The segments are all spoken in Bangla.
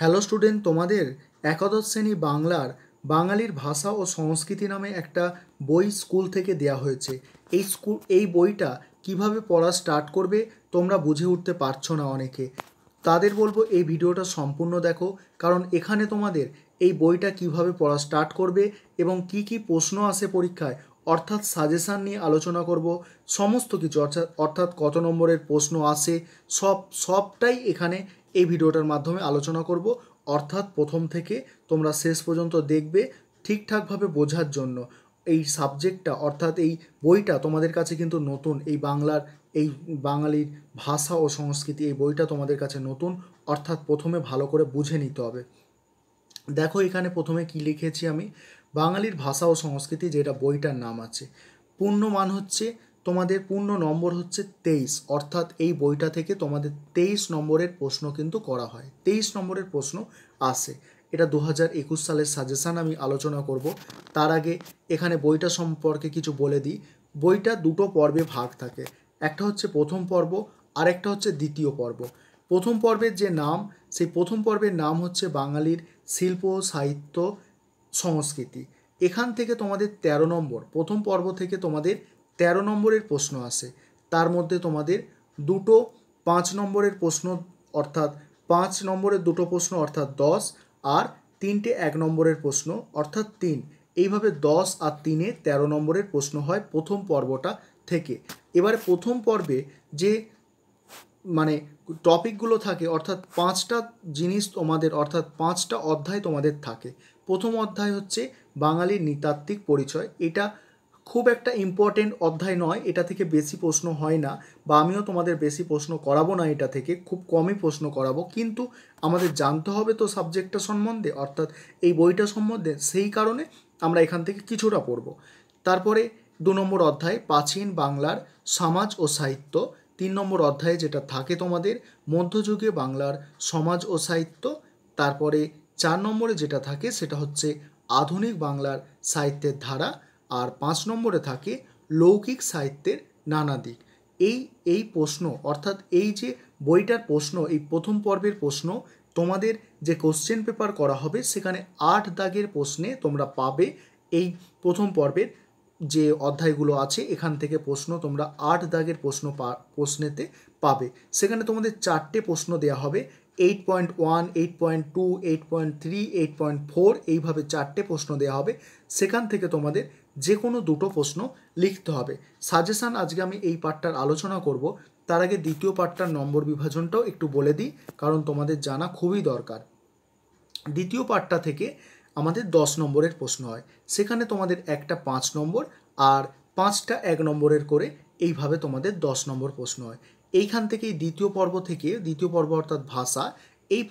হ্যালো স্টুডেন্ট, তোমাদের একাদশ শ্রেণী বাংলার বাঙালির ভাষা ও সংস্কৃতি নামে একটা বই স্কুল থেকে দেয়া হয়েছে। এই বইটা কিভাবে পড়া স্টার্ট করবে তোমরা বুঝে উঠতে পারছো না অনেকে। তাদের বলবো এই ভিডিওটা সম্পূর্ণ দেখো, কারণ এখানে তোমাদের এই বইটা কিভাবে পড়া স্টার্ট করবে এবং কি কি প্রশ্ন আসে পরীক্ষায়, অর্থাৎ সাজেশান নিয়ে আলোচনা করব। সমস্ত কিছু অর্থাৎ কত নম্বরের প্রশ্ন আসে সবটাই এখানে এই ভিডিওটার মাধ্যমে আলোচনা করব। অর্থাৎ প্রথম থেকে তোমরা শেষ পর্যন্ত দেখবে ঠিকঠাকভাবে বোঝার জন্য। এই সাবজেক্টটা অর্থাৎ এই বইটা তোমাদের কাছে কিন্তু নতুন। এই বাঙালির ভাষা ও সংস্কৃতি এই বইটা তোমাদের কাছে নতুন, অর্থাৎ প্রথমে ভালো করে বুঝে নিতে হবে। দেখো এখানে প্রথমে কি লিখেছি আমি, বাঙালির ভাষা ও সংস্কৃতি, যেটা বইটার নাম আছে। পূর্ণ মান হচ্ছে তোমাদের, পূর্ণ নম্বর হচ্ছে 23, অর্থাৎ এই বইটা থেকে তোমাদের 23 নম্বরের প্রশ্ন কিন্তু করা হয়, 23 নম্বরের প্রশ্ন আসে। এটা 2021 সালের সাজেশান আমি আলোচনা করব। তার আগে এখানে বইটা সম্পর্কে কিছু বলে দিই। বইটা দুটো পর্বে ভাগ থাকে, একটা হচ্ছে প্রথম পর্ব, আরেকটা হচ্ছে দ্বিতীয় পর্ব। প্রথম পর্বের যে নাম, সেই প্রথম পর্বের নাম হচ্ছে বাঙালির শিল্প, সাহিত্য, সংস্কৃতি। এখান থেকে তোমাদের 13 নম্বর, প্রথম পর্ব থেকে তোমাদের 13 নম্বরের প্রশ্ন আসে। তার মধ্যে তোমাদের দুটো 5 নম্বরের প্রশ্ন, অর্থাৎ 5 নম্বরের দুটো প্রশ্ন অর্থাৎ 10, আর তিনটে 1 নম্বরের প্রশ্ন অর্থাৎ 3। এইভাবে 10 আর 3-এ 13 নম্বরের প্রশ্ন হয় প্রথম পর্বটা থেকে। এবারে প্রথম পর্বে যে মানে টপিকগুলো থাকে, অর্থাৎ 5টা জিনিস তোমাদের, অর্থাৎ 5টা অধ্যায় তোমাদের থাকে। প্রথম অধ্যায় হচ্ছে বাঙালির নৃতাত্ত্বিক পরিচয়। এটা খুব একটা ইম্পর্টেন্ট অধ্যায় নয়, এটা থেকে বেশি প্রশ্ন হয় না, বা আমিও তোমাদের বেশি প্রশ্ন করাবো না, এটা থেকে খুব কমই প্রশ্ন করাবো, কিন্তু আমাদের জানতে হবে তো সাবজেক্টটা সম্বন্ধে, অর্থাৎ এই বইটা সম্বন্ধে, সেই কারণে আমরা এখান থেকে কিছুটা পড়ব। তারপরে 2 নম্বর অধ্যায় প্রাচীন বাংলার সমাজ ও সাহিত্য। 3 নম্বর অধ্যায়ে যেটা থাকে তোমাদের মধ্যযুগে বাংলার সমাজ ও সাহিত্য। তারপরে 4 নম্বরে যেটা থাকে সেটা হচ্ছে আধুনিক বাংলার সাহিত্যের ধারা। আর 5 নম্বরে থাকে লৌকিক সাহিত্যের নানা দিক। এই প্রশ্ন, অর্থাৎ এই যে বইটার প্রশ্ন, এই প্রথম পর্বের প্রশ্ন, তোমাদের যে কোশ্চেন পেপার করা হবে সেখানে 8 দাগের প্রশ্নে তোমরা পাবে। এই প্রথম পর্বের যে অধ্যায়গুলো আছে এখান থেকে প্রশ্ন তোমরা 8 দাগের প্রশ্নেতে পাবে। সেখানে তোমাদের 4টে প্রশ্ন দেওয়া হবে, 8.1, 8.2, 8.3, 8.4, এইভাবে 4টে প্রশ্ন দেওয়া হবে। সেখান থেকে তোমাদের যে কোনো দুটো প্রশ্ন লিখতে হবে। সাজেশান আজকে আমি এই পার্টটার আলোচনা করব। তার আগে দ্বিতীয় পার্টটার নম্বর বিভাজনটাও একটু বলে দিই, কারণ তোমাদের জানা খুবই দরকার। দ্বিতীয় পার্টটা থেকে আমাদের 10 নম্বরের প্রশ্ন হয়। সেখানে তোমাদের একটা 5 নম্বর আর 5টা 1 নম্বরের করে এইভাবে তোমাদের 10 নম্বর প্রশ্ন হয়। এইখান থেকেই দ্বিতীয় পর্ব অর্থাৎ ভাষা, এই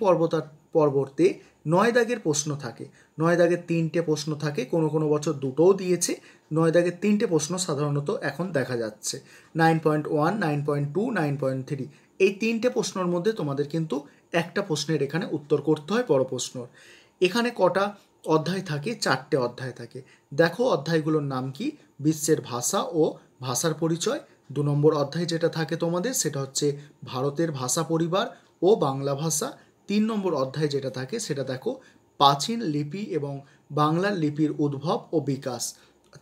পর্বতে 9 দাগের প্রশ্ন থাকে। 9 দাগের 3টে প্রশ্ন থাকে, কোনো বছর দুটোও দিয়েছে। 9 দাগের 3টে প্রশ্ন সাধারণত এখন দেখা যাচ্ছে, 9.1, 9.2, 9.3। এই 3টে প্রশ্নের মধ্যে তোমাদের কিন্তু একটা প্রশ্নের এখানে উত্তর করতে হয় বড় প্রশ্নর। এখানে কটা অধ্যায় থাকে? 4টে অধ্যায় থাকে। দেখো অধ্যায়গুলোর নাম কি, বিশ্বের ভাষা ও ভাষার পরিচয়। 2 নম্বর অধ্যায় যেটা থাকে তোমাদের সেটা হচ্ছে ভারতের ভাষা পরিবার ও বাংলা ভাষা। 3 নম্বর অধ্যায় যেটা থাকে সেটা দেখো প্রাচীন লিপি এবং বাংলার লিপির উদ্ভব ও বিকাশ।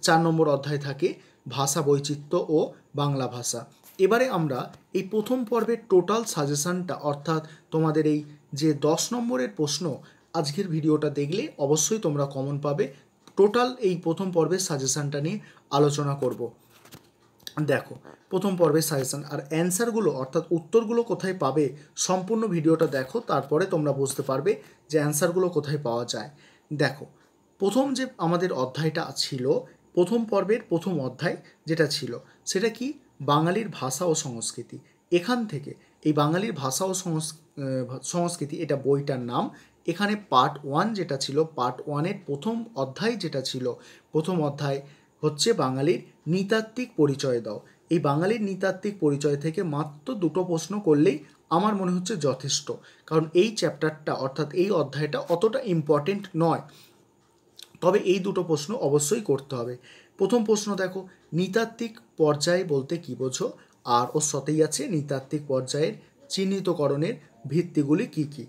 4 নম্বর অধ্যায় থাকে ভাষা বৈচিত্র্য ও বাংলা ভাষা। এবারে আমরা এই প্রথম পর্বের টোটাল সাজেশানটা, অর্থাৎ তোমাদের এই যে 10 নম্বরের প্রশ্ন, আজকের ভিডিওটা দেখলে অবশ্যই তোমরা কমন পাবে। টোটাল এই প্রথম পর্বের সাজেশানটা নিয়ে আলোচনা করব। দেখো প্রথম পর্বের সাজেশান আর অ্যান্সারগুলো, অর্থাৎ উত্তরগুলো কোথায় পাবে, সম্পূর্ণ ভিডিওটা দেখো, তারপরে তোমরা বুঝতে পারবে যে অ্যান্সারগুলো কোথায় পাওয়া যায়। দেখো প্রথম যে আমাদের অধ্যায়টা ছিল, প্রথম পর্বের প্রথম অধ্যায় যেটা ছিল সেটা কি, বাঙালির ভাষা ও সংস্কৃতি। এখান থেকে এই বাঙালির ভাষা ও সংস্কৃতি, এটা বইটার নাম। এখানে পার্ট 1 যেটা ছিল, পার্ট 1-এর প্রথম অধ্যায় যেটা ছিল, প্রথম অধ্যায় হচ্ছে বাঙালির নৃতাত্ত্বিক পরিচয় দাও। এই বাঙালির নৃতাত্ত্বিক পরিচয় থেকে মাত্র দুটো প্রশ্ন করলেই আমার মনে হচ্ছে যথেষ্ট, কারণ এই চ্যাপ্টারটা অর্থাৎ এই অধ্যায়টা অতটা ইম্পর্টেন্ট নয়, তবে এই দুটো প্রশ্ন অবশ্যই করতে হবে। প্রথম প্রশ্ন দেখো, নৃতাত্ত্বিক পর্যায় বলতে কী বোঝো, আর ওর সাথেই আছে নৃতাত্ত্বিক পর্যায়ের চিহ্নিতকরণের ভিত্তিগুলি কী কী।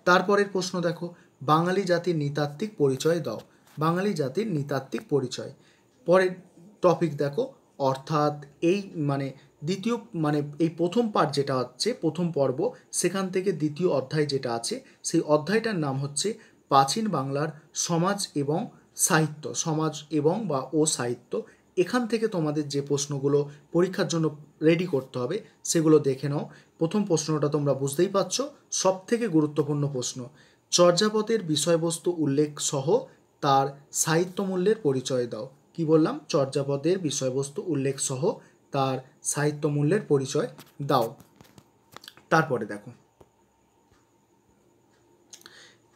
তারপরের প্রশ্ন দেখো, বাঙালি জাতির নৃতাত্ত্বিক পরিচয় দাও। বাঙালি জাতির নৃতাত্ত্বিক পরিচয়। পরের টপিক দেখো, অর্থাৎ এই মানে দ্বিতীয় মানে এই প্রথম পার্ট যেটা হচ্ছে প্রথম পর্ব, সেখান থেকে দ্বিতীয় অধ্যায় যেটা আছে সেই অধ্যায়টার নাম হচ্ছে প্রাচীন বাংলার সমাজ এবং সাহিত্য, সমাজ এবং বা ও সাহিত্য। এখান থেকে তোমাদের যে প্রশ্নগুলো পরীক্ষার জন্য রেডি করতে হবে সেগুলো দেখে নাও। প্রথম প্রশ্নটা তোমরা বুঝতেই পারছো, সব থেকে গুরুত্বপূর্ণ প্রশ্ন। চর্যাপদের বিষয়বস্তু উল্লেখ সহ তার সাহিত্য মূল্যের পরিচয় দাও। কি বললাম? চর্যাপদের বিষয়বস্তু উল্লেখ সহ তার সাহিত্য মূল্যের পরিচয় দাও। তারপরে দেখো,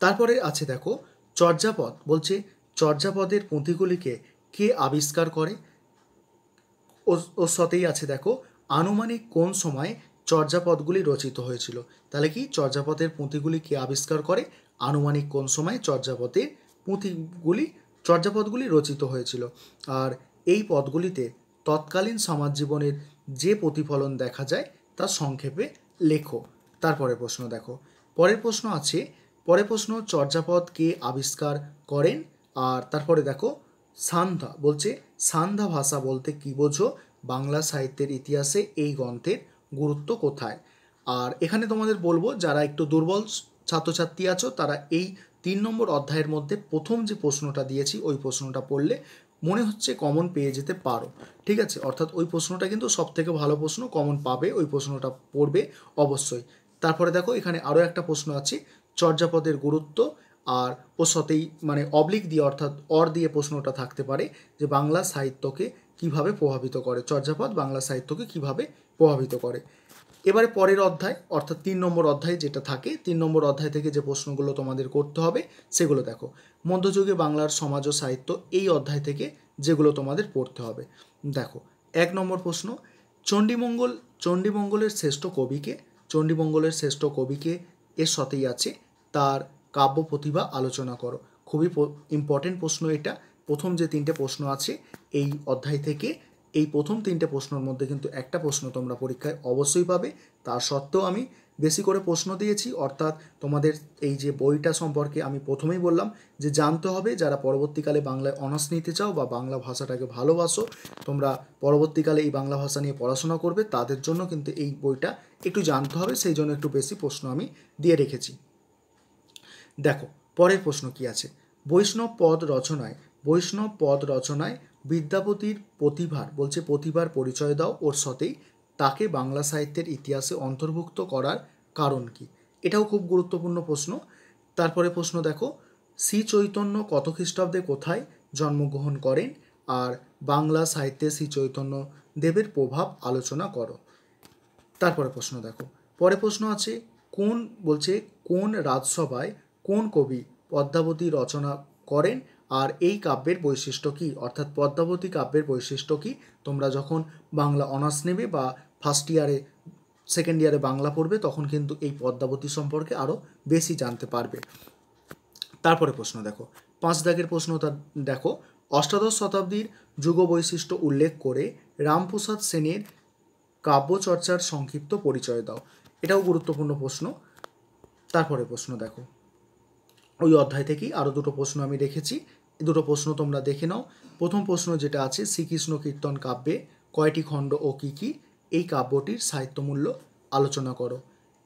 তারপরে আছে দেখো, চর্যাপদ বলছে চর্যাপদের পুঁথিগুলিকে কে আবিষ্কার করে? ওর সাথেই আছে দেখো, আনুমানিক কোন সময়ে চর্যাপদগুলি রচিত হয়েছিল। তাহলে কি চর্যাপদের পুঁথিগুলি কে আবিষ্কার করে? আনুমানিক কোন সময়ে চর্যাপদগুলি রচিত হয়েছিল। আর এই পদগুলিতে তৎকালীন সমাজ জীবনের যে প্রতিফলন দেখা যায় তা সংক্ষেপে লেখো। তারপরে প্রশ্ন দেখো, পরের প্রশ্ন চর্যাপদ কে আবিষ্কার করেন? আর তারপরে দেখো, সান্ধ্যা বলছে সান্ধ্যা ভাষা বলতে কি বোঝো? বাংলা সাহিত্যের ইতিহাসে এই গ্রন্থের গুরুত্ব কোথায়? আর এখানে তোমাদের বলবো, যারা একটু দুর্বল ছাত্রছাত্রী আছো তারা এই 3 নম্বর অধ্যায়ের মধ্যে প্রথম যে প্রশ্নটা দিয়েছি ওই প্রশ্নটা পড়লে মনে হচ্ছে কমন পেয়ে যেতে পারো। ঠিক আছে, অর্থাৎ ওই প্রশ্নটা কিন্তু সব থেকে ভালো প্রশ্ন, কমন পাবে, ওই প্রশ্নটা পড়বে অবশ্যই। তারপরে দেখো, এখানে আরও একটা প্রশ্ন আছে, চর্যাপদের গুরুত্ব। আর ওর সাথেই মানে অবলিক দিয়ে অর্থাৎ অর দিয়ে প্রশ্নটা থাকতে পারে যে বাংলা সাহিত্যকে কিভাবে প্রভাবিত করে, চর্যাপদ বাংলা সাহিত্যকে কিভাবে প্রভাবিত করে। এবারে পরের অধ্যায় অর্থাৎ 3 নম্বর অধ্যায় যেটা থাকে, 3 নম্বর অধ্যায় থেকে যে প্রশ্নগুলো তোমাদের করতে হবে সেগুলো দেখো। মধ্যযুগে বাংলার সমাজ ও সাহিত্য, এই অধ্যায় থেকে যেগুলো তোমাদের পড়তে হবে দেখো। 1 নম্বর প্রশ্ন, চণ্ডীমঙ্গলের শ্রেষ্ঠ কবিকে? চণ্ডীমঙ্গলের শ্রেষ্ঠ কবিকে এর সাথেই আছে তার কাব্য প্রতিভা আলোচনা করো। খুবই ইম্পর্টেন্ট প্রশ্ন এটা। প্রথম যে 3টে প্রশ্ন আছে এই অধ্যায় থেকে, এই প্রথম 3টে প্রশ্নের মধ্যে কিন্তু একটা প্রশ্ন তোমরা পরীক্ষায় অবশ্যই পাবে। তার সত্ত্বেও আমি বেশি করে প্রশ্ন দিয়েছি, অর্থাৎ তোমাদের এই যে বইটা সম্পর্কে আমি প্রথমেই বললাম যে জানতে হবে, যারা পরবর্তীকালে বাংলায় অনার্স নিতে চাও বা বাংলা ভাষাটাকে ভালোবাসো, তোমরা পরবর্তীকালে এই বাংলা ভাষা নিয়ে পড়াশোনা করবে, তাদের জন্য কিন্তু এই বইটা একটু জানতে হবে, সেই জন্য একটু বেশি প্রশ্ন আমি দিয়ে রেখেছি। দেখো পরের প্রশ্ন কি আছে, বৈষ্ণব পদ রচনায় বিদ্যাপতির প্রতিভার পরিচয় দাও। ওর সাথেই তাকে বাংলা সাহিত্যের ইতিহাসে অন্তর্ভুক্ত করার কারণ কি? এটাও খুব গুরুত্বপূর্ণ প্রশ্ন। তারপরে প্রশ্ন দেখো, শ্রী চৈতন্য কত খ্রিস্টাব্দে কোথায় জন্মগ্রহণ করেন? আর বাংলা সাহিত্যে শ্রী চৈতন্য দেবের প্রভাব আলোচনা করো। তারপরে প্রশ্ন দেখো, পরে প্রশ্ন আছে, কোন রাজসভায় কোন কবি পদ্মাবতী রচনা করেন? আর এই কাব্যের বৈশিষ্ট্য কী? অর্থাৎ পদ্মাবতী কাব্যের বৈশিষ্ট্য কী? তোমরা যখন বাংলা অনার্স নেবে বা ফার্স্ট ইয়ারে সেকেন্ড ইয়ারে বাংলা পড়বে তখন কিন্তু এই পদ্মাবতী সম্পর্কে আরও বেশি জানতে পারবে। তারপরে প্রশ্ন দেখো, 5 দাগের প্রশ্নটা দেখো, অষ্টাদশ শতাব্দীর যুগ বৈশিষ্ট্য উল্লেখ করে রামপ্রসাদ সেনের কাব্যচর্চার সংক্ষিপ্ত পরিচয় দাও। এটাও গুরুত্বপূর্ণ প্রশ্ন। তারপরে প্রশ্ন দেখো, ওই অধ্যায় থেকেই আরও 2টো প্রশ্ন আমি রেখেছি, এই 2টো প্রশ্ন তোমরা দেখে নাও। প্রথম প্রশ্ন যেটা আছে, শ্রীকৃষ্ণ কীর্তন কাব্যে কয়টি খণ্ড ও কী কী? এই কাব্যটির সাহিত্যমূল্য আলোচনা করো।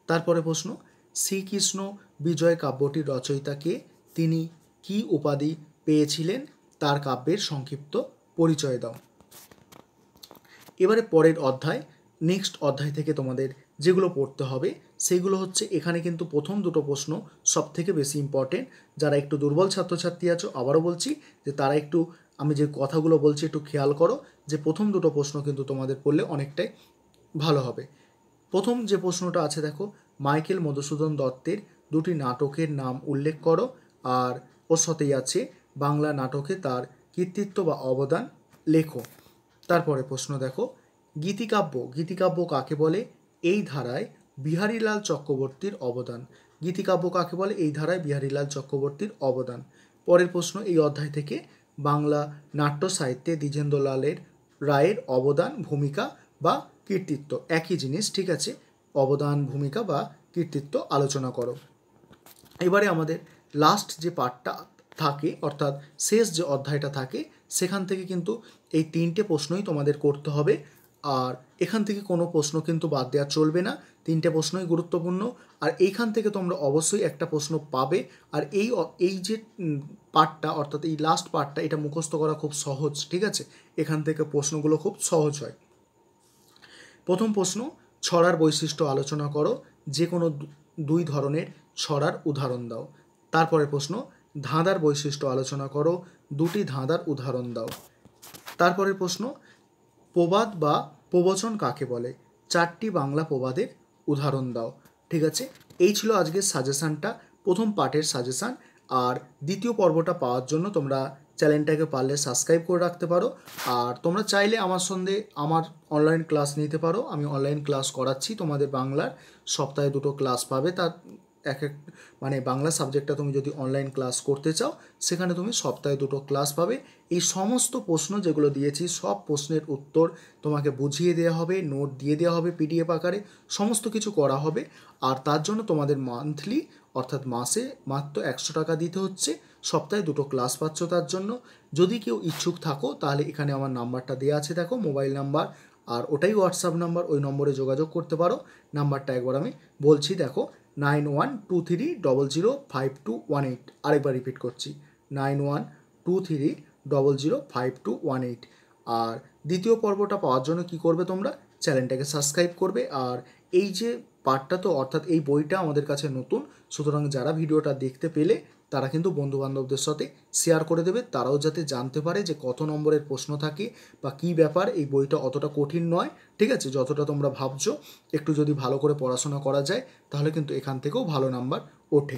তারপরে প্রশ্ন, শ্রীকৃষ্ণ বিজয় কাব্যটির রচয়িতা কে? তিনি কি উপাধি পেয়েছিলেন? তার কাব্যের সংক্ষিপ্ত পরিচয় দাও। এবারে পরের অধ্যায়, নেক্সট অধ্যায় থেকে তোমাদের যেগুলো পড়তে হবে সেগুলো হচ্ছে, এখানে কিন্তু প্রথম 2টো প্রশ্ন সব থেকে বেশি ইম্পর্টেন্ট। যারা একটু দুর্বল ছাত্রছাত্রী আছো, আবারও বলছি যে তারা একটু, আমি যে কথাগুলো বলছি একটু খেয়াল করো, যে প্রথম 2টো প্রশ্ন কিন্তু তোমাদের পড়লে অনেকটাই ভালো হবে। প্রথম যে প্রশ্নটা আছে দেখো, মাইকেল মধুসূদন দত্তের 2টি নাটকের নাম উল্লেখ করো। আর ওর সাথেই আছে বাংলা নাটকে তার কৃতিত্ব বা অবদান লেখো। তারপরে প্রশ্ন দেখো, গীতিকাব্য কাকে বলে? এই ধারায় বিহারীলাল চক্রবর্তীর অবদান। গীতিকাব্য কাকে বলে? এই ধারায় বিহারীলাল চক্রবর্তীর অবদান। পরের প্রশ্ন, এই অধ্যায় থেকে বাংলা নাট্য সাহিত্যে দ্বিজেন্দ্রলাল রায়ের অবদান, ভূমিকা বা কৃতিত্ব, একই জিনিস, ঠিক আছে, অবদান, ভূমিকা বা কৃতিত্ব আলোচনা করো। এবারে আমাদের লাস্ট যে পার্টটা থাকে, অর্থাৎ শেষ যে অধ্যায়টা থাকে, সেখান থেকে কিন্তু এই 3টে প্রশ্নই তোমাদের করতে হবে। আর এখান থেকে কোনো প্রশ্ন কিন্তু বাদ দেওয়া চলবে না, 3টে প্রশ্নই গুরুত্বপূর্ণ। আর এইখান থেকে তোমরা অবশ্যই একটা প্রশ্ন পাবে। আর এই যে পার্টটা, অর্থাৎ এই লাস্ট পার্টটা, এটা মুখস্থ করা খুব সহজ, ঠিক আছে? এখান থেকে প্রশ্নগুলো খুব সহজ হয়। প্রথম প্রশ্ন, ছড়ার বৈশিষ্ট্য আলোচনা করো, যে কোনো 2 ধরনের ছড়ার উদাহরণ দাও। তারপরে প্রশ্ন, ধাঁধার বৈশিষ্ট্য আলোচনা করো, 2টি ধাঁধার উদাহরণ দাও। তারপরে প্রশ্ন, প্রবাদ বা প্রবচন কাকে বলে, 4টি বাংলা প্রবাদের উদাহরণ দাও। ঠিক আছে, এই ছিল আজকের সাজেশানটা, প্রথম পার্টের সাজেশান। আর দ্বিতীয় পর্বটা পাওয়ার জন্য তোমরা চ্যানেলটাকে পারলে সাবস্ক্রাইব করে রাখতে পারো। আর তোমরা চাইলে আমার সঙ্গে আমার অনলাইন ক্লাস নিতে পারো, আমি অনলাইন ক্লাস করাচ্ছি তোমাদের বাংলার, সপ্তাহে 2টো ক্লাস পাবে। তার এক মানে বাংলা সাবজেক্টটা তুমি যদি অনলাইন ক্লাস করতে চাও, সেখানে তুমি সপ্তাহে 2টো ক্লাস পাবে। এই সমস্ত প্রশ্ন যেগুলো দিয়েছি, সব প্রশ্নের উত্তর তোমাকে বুঝিয়ে দেওয়া হবে, নোট দিয়ে দেওয়া হবে পিডিএফ আকারে, সমস্ত কিছু করা হবে। আর তার জন্য তোমাদের মান্থলি, অর্থাৎ মাসে মাত্র 100 টাকা দিতে হচ্ছে, সপ্তাহে 2টো ক্লাস পাচ্ছ তার জন্য। যদি কেউ ইচ্ছুক থাকো, তাহলে এখানে আমার নাম্বারটা দেওয়া আছে, দেখো মোবাইল নাম্বার, আর ওটাই হোয়াটসঅ্যাপ নাম্বার, ওই নম্বরে যোগাযোগ করতে পারো। নাম্বারটা একবার আমি বলছি, দেখো 9123005218। আরেকবার রিপিট করছি, 9123005218। আর দ্বিতীয় পর্বটা পাওয়ার জন্য কি করবে, তোমরা চ্যানেলটাকে সাবস্ক্রাইব করবে। আর এই যে পার্টটা, তো অর্থাৎ এই বইটা আমাদের কাছে নতুন, সুতরাং যারা ভিডিওটা দেখতে পেলে তারা কিন্তু বন্ধুবান্ধবদের সাথে শেয়ার করে দেবে, তারাও যাতে জানতে পারে যে কত নম্বরের প্রশ্ন থাকে বা কী ব্যাপার। এই বইটা অতটা কঠিন নয়, ঠিক আছে? যতটা তোমরা ভাবছো, একটু যদি ভালো করে পড়াশোনা করা যায়, তাহলে কিন্তু এখান থেকেও ভালো নাম্বার ওঠে।